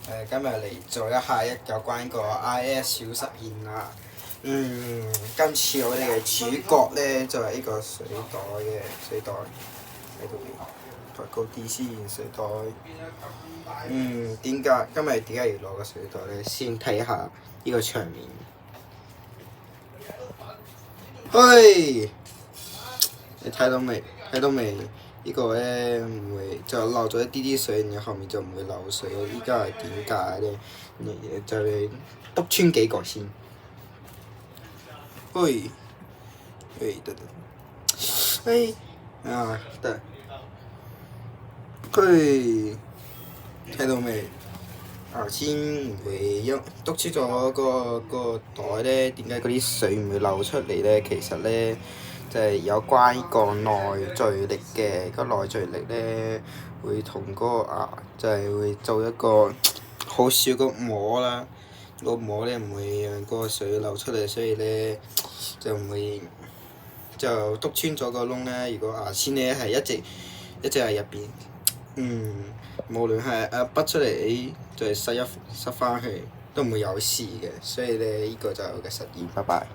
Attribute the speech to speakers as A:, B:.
A: 今日嚟做一下有關個 IS 小實驗啦。今次我哋嘅主角咧就係呢個水袋喺度抬高啲先水袋。點解今日點解要攞個水袋咧？先睇下呢個場面。嘿，你睇到未？睇到未？呢個咧唔會就漏咗一啲啲水，然後後面就唔會漏水。依家係點解咧？就嚟篤穿幾個先。喂，得，得。睇到未？頭先唔會篤穿咗個袋咧，點解嗰啲水唔會漏出嚟咧？其實咧就係有關呢個內聚力嘅，個內聚力咧會同嗰個就係會做一個好少個膜啦。個膜咧唔會讓嗰個水流出嚟，所以咧就唔會就篤穿咗個窿咧。如果牙籤咧係一直喺入邊，無論係拔出嚟再塞翻去都唔會有事嘅。所以咧呢個就係我嘅實驗，拜拜。